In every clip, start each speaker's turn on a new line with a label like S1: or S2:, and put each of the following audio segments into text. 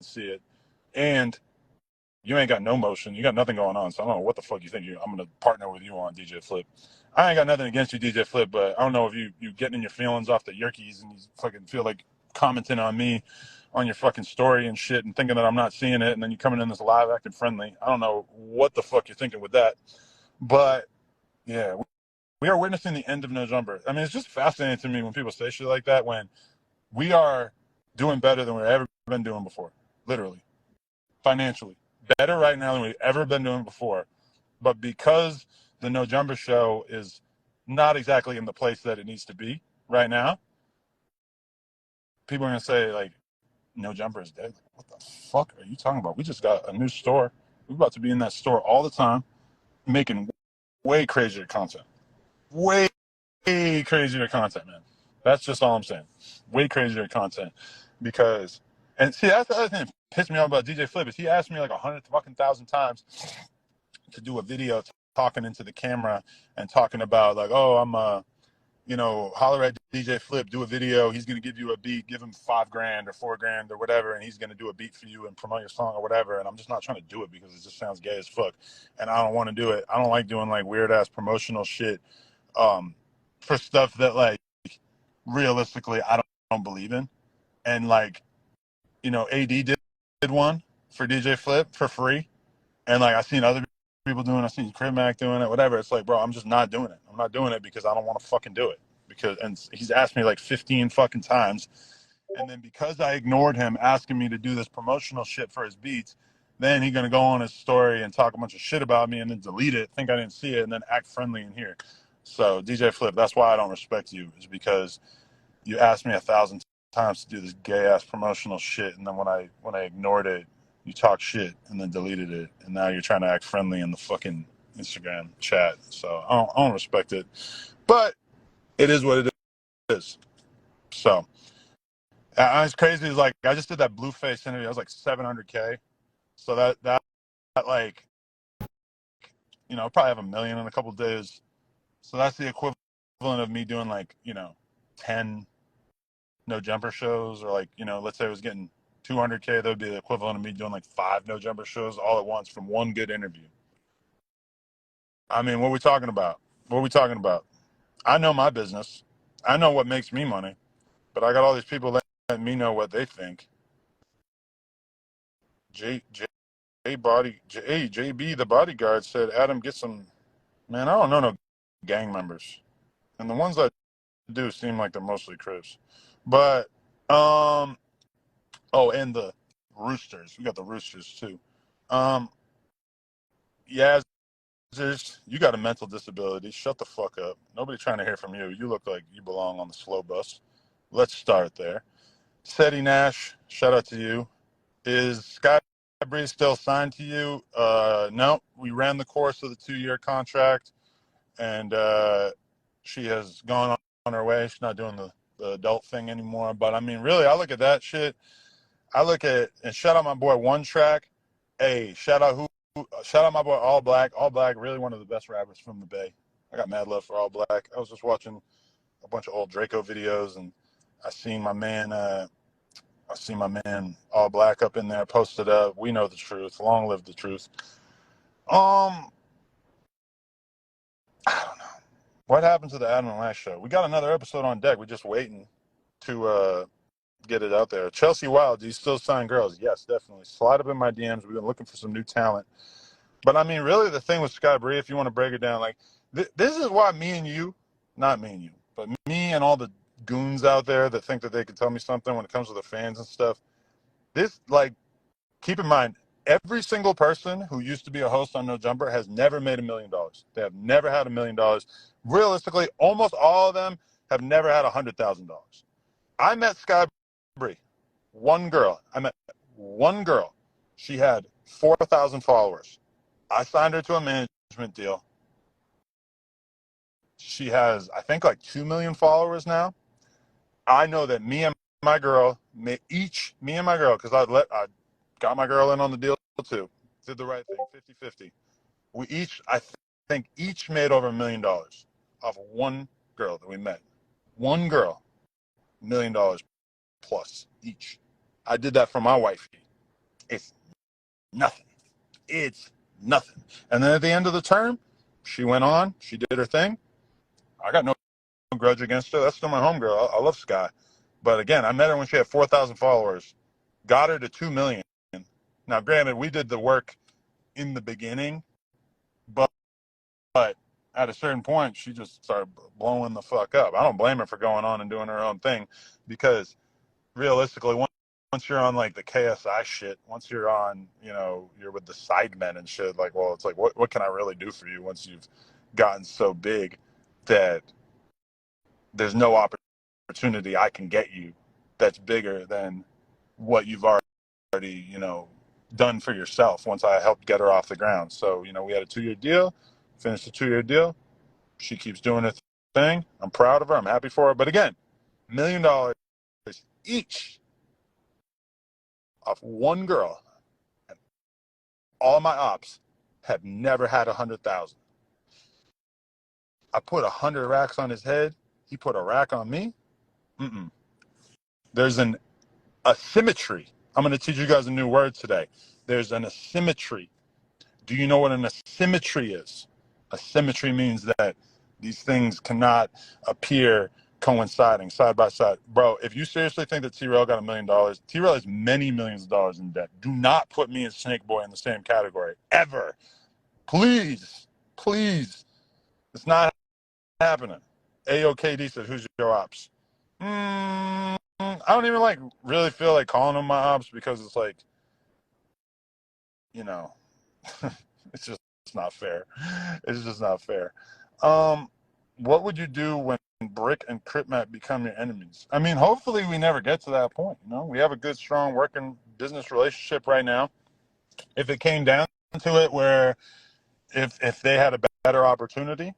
S1: see it. And you ain't got no motion. You got nothing going on. So I don't know what the fuck you think I'm going to partner with you on, DJ Flip. I ain't got nothing against you, DJ Flip, but I don't know if you getting in your feelings off the Yerkies and you fucking feel like commenting on me on your fucking story and shit and thinking that I'm not seeing it, and then you coming in this live acting friendly. I don't know what the fuck you're thinking with that. But yeah, we are witnessing the end of No Jumper. I mean, it's just fascinating to me when people say shit like that, when we are doing better than we've ever been doing before, literally, financially. Better right now than we've ever been doing before. But because the No Jumper show is not exactly in the place that it needs to be right now, people are going to say, like, No Jumper is dead. What the fuck are you talking about? We just got a new store. We're about to be in that store all the time, making way crazier content. Way crazier content, man. That's just all I'm saying. Way crazier content. Because, and see, that's the other thing that pissed me off about DJ Flip is he asked me like 100,000 times to do a video talking into the camera and talking about like, oh, I'm holler at DJ Flip, do a video. He's gonna give you a beat, give him $5,000 or $4,000 or whatever, and he's gonna do a beat for you and promote your song or whatever. And I'm just not trying to do it because it just sounds gay as fuck, and I don't want to do it. I don't like doing like weird ass promotional shit for stuff that like realistically I don't believe in. And like, AD did one for DJ Flip for free, and like I seen other people doing it. I seen Crib Mac doing it, whatever. It's like, bro, I'm just not doing it. I'm not doing it because I don't want to fucking do it. And he's asked me like 15 fucking times. And then because I ignored him asking me to do this promotional shit for his beats, then he's going to go on his story and talk a bunch of shit about me and then delete it, think I didn't see it, and then act friendly in here. So DJ Flip, that's why I don't respect you, is because you asked me 1,000 times to do this gay ass promotional shit. And then when I ignored it, you talk shit and then deleted it, and now you're trying to act friendly in the fucking Instagram chat. So I don't respect it, but it is what it is. So it's crazy. It's like I just did that Blueface interview. I was like 700K. So that like, I'll probably have 1 million in a couple of days. So that's the equivalent of me doing like 10 No Jumper shows, or like let's say I was getting 200K, that would be the equivalent of me doing like 5 No Jumper shows all at once from one good interview. I mean, what are we talking about? I know my business. I know what makes me money, but I got all these people letting me know what they think. JB, the bodyguard, said, Adam, get some. Man, I don't know no gang members. And the ones I do seem like they're mostly Crips. But, oh, and the Roosters. We got the Roosters, too. Yeah, you got a mental disability. Shut the fuck up. Nobody trying to hear from you. You look like you belong on the slow bus. Let's start there. Seti Nash, shout out to you. Is Sky Breeze still signed to you? No, we ran the course of the 2-year contract, and she has gone on her way. She's not doing the adult thing anymore. But I mean, really, I look at that shit. And shout out my boy One Track. Hey, shout out my boy All Black. All Black, really one of the best rappers from the Bay. I got mad love for All Black. I was just watching a bunch of old Draco videos, and I seen my man All Black up in there, posted up. We know the truth. Long live the truth. I don't know. What happened to the Adam and Lash show? We got another episode on deck. We're just waiting to get it out there. Chelsea Wild, do you still sign girls? Yes, definitely. Slide up in my DMs. We've been looking for some new talent. But I mean, really, the thing with Sky Bree, if you want to break it down, like this is why not me and you, but me and all the goons out there that think that they can tell me something when it comes to the fans and stuff. This, like, keep in mind, every single person who used to be a host on No Jumper has never made $1 million. They have never had $1 million. Realistically, almost all of them have never had $100,000. I met Sky Bree, one girl. She had 4,000 followers. I signed her to a management deal. She has, I think, like 2 million followers now. I know that me and my girl, because I got my girl in on the deal too. Did the right thing, 50-50. We each, I think, made over $1 million off of one girl that we met. One girl, $1 million plus each. I did that for my wifey. It's nothing. It's nothing. And then at the end of the term, she went on. She did her thing. I got no grudge against her. That's still my homegirl. I love Sky. But again, I met her when she had 4,000 followers. Got her to 2 million. Now, granted, we did the work in the beginning, but at a certain point, she just started blowing the fuck up. I don't blame her for going on and doing her own thing, because realistically, once you're on like the KSI shit, once you're on, you're with the sidemen and shit, like, well, it's like, what can I really do for you once you've gotten so big that there's no opportunity I can get you that's bigger than what you've already, done for yourself once I helped get her off the ground. So, we had a 2-year deal, finished the 2-year deal. She keeps doing her thing. I'm proud of her. I'm happy for her. But again, $1 million each off one girl. And all my ops have never had 100,000. I put 100 racks on his head. He put a rack on me. Mm-mm. There's an asymmetry. I'm going to teach you guys a new word today. There's an asymmetry. Do you know what an asymmetry is? Asymmetry means that these things cannot appear coinciding side by side. Bro, if you seriously think that T-Rail got $1 million, T-Rail has many millions of dollars in debt. Do not put me and Snake Boy in the same category, ever. Please, please. It's not happening. ayookd said, who's your ops? I don't even really feel like calling them my ops, because it's like, it's just not fair. It's just not fair. What would you do when Brick and Critmat become your enemies? I mean, hopefully we never get to that point. We have a good, strong working business relationship right now. If it came down to it, where if they had a better opportunity,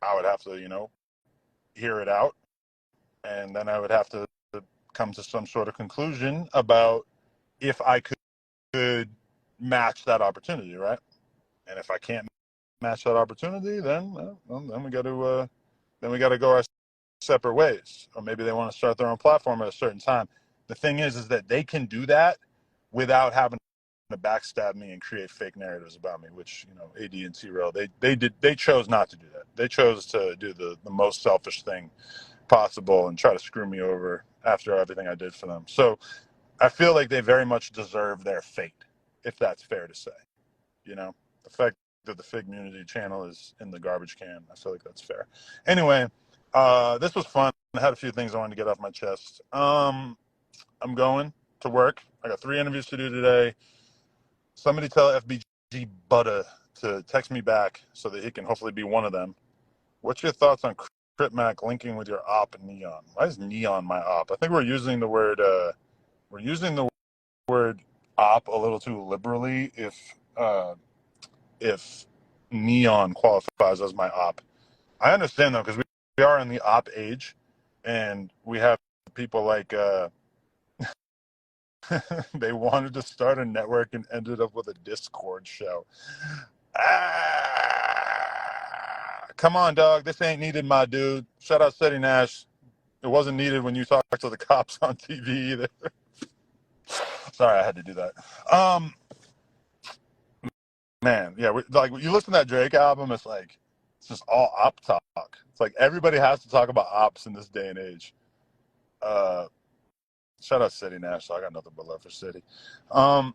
S1: I would have to, hear it out, and then I would have to come to some sort of conclusion about if I could match that opportunity, right? And if I can't match that opportunity, then we got to go our separate ways. Or maybe they want to start their own platform at a certain time. The thing is that they can do that without having to backstab me and create fake narratives about me, which, AD and T-Rail, they chose not to do that. They chose to do the most selfish thing possible and try to screw me over after everything I did for them. So I feel like they very much deserve their fate, if that's fair to say. The fact that the Fig Community channel is in the garbage can, I feel like that's fair. Anyway, this was fun. I had a few things I wanted to get off my chest. I'm going to work. I got 3 interviews to do today. Somebody tell FBG BUTTA to text me back so that he can hopefully be one of them. What's your thoughts on Critmac linking with your op Neon? Why is Neon my op? I think we're using the word op a little too liberally if Neon qualifies as my op. I understand though, because we are in the op age, and we have people like they wanted to start a network and ended up with a Discord show. Come on, dog. This ain't needed, my dude. Shout out Steady Nash. It wasn't needed when you talked to the cops on TV either. Sorry, I had to do that. Man, yeah, you listen to that Drake album, it's just all op talk. It's like everybody has to talk about ops in this day and age. Shout out City Nash. I got nothing but love for City. I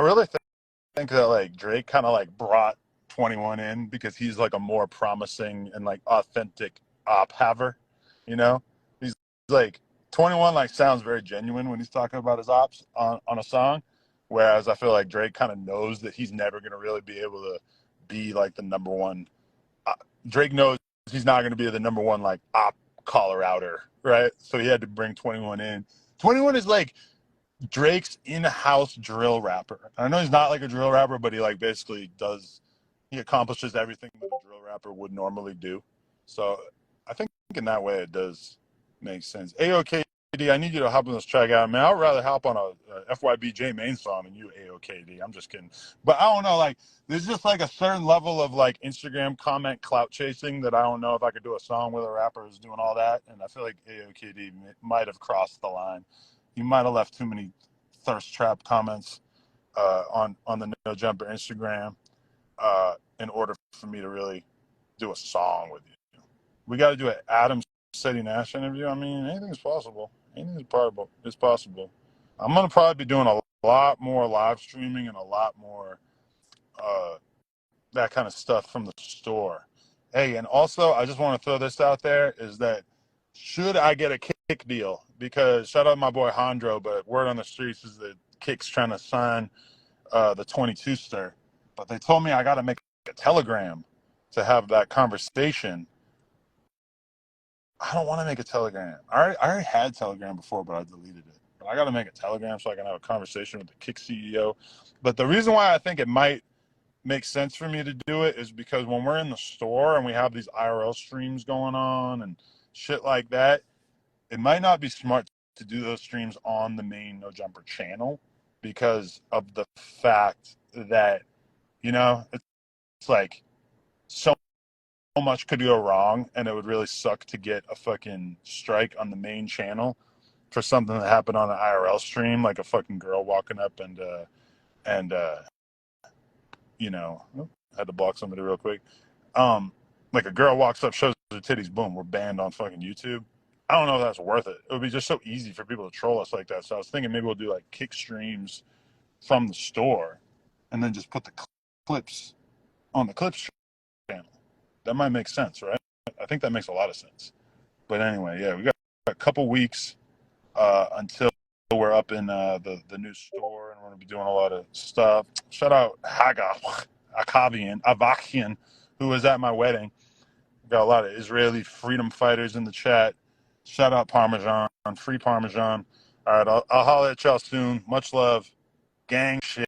S1: really think that Drake kind of brought 21 in because he's a more promising and authentic op haver. He's 21 sounds very genuine when he's talking about his ops on a song. Whereas I feel like Drake kind of knows that he's never going to really be able to be the number one. Drake knows he's not going to be the number one op caller outer, right? So he had to bring 21 in. 21 is Drake's in-house drill rapper. I know he's not a drill rapper, but he basically he accomplishes everything that a drill rapper would normally do. So I think in that way it does make sense. ayookd, I need you to hop on this track out, man. I'd rather hop on a FYBJ main song than you, ayookd. I'm just kidding. But I don't know, there's just a certain level of Instagram comment clout chasing that I don't know if I could do a song with a rapper who's doing all that. And I feel like ayookd might have crossed the line. He might have left too many thirst trap comments on the No Jumper Instagram in order for me to really do a song with you. We got to do an Adam Nash interview. I mean, anything's possible. Anything's possible. It's possible. I'm gonna probably be doing a lot more live streaming and a lot more that kind of stuff from the store. Hey, and also I just want to throw this out there is that should I get a Kick deal? Because shout out my boy Hondro, but word on the streets is that Kick's trying to sign the 22 stir. But they told me I got to make a Telegram to have that conversation. I don't want to make a Telegram. I already had Telegram before, but I deleted it. But I got to make a Telegram so I can have a conversation with the Kick CEO. But the reason why I think it might make sense for me to do it is because when we're in the store and we have these IRL streams going on and shit like that, it might not be smart to do those streams on the main No Jumper channel because of the fact that, you know, it's like so much could go wrong and it would really suck to get a fucking strike on the main channel for something that happened on an IRL stream, like a fucking girl walking up and you know, I had to block somebody real quick. Like a girl walks up, shows her titties, boom, we're banned on fucking YouTube. I don't know if that's worth it. It would be just so easy for people to troll us like that. So I was thinking maybe we'll do like Kick streams from the store and then just put the clips on the Clips channel. That might make sense, right? I think that makes a lot of sense. But anyway, yeah, we got a couple weeks until we're up in the new store and we're going to be doing a lot of stuff. Shout out Avakian, who was at my wedding. Got a lot of Israeli freedom fighters in the chat. Shout out Parmesan, free Parmesan. All right, I'll holler at y'all soon. Much love. Gang shit.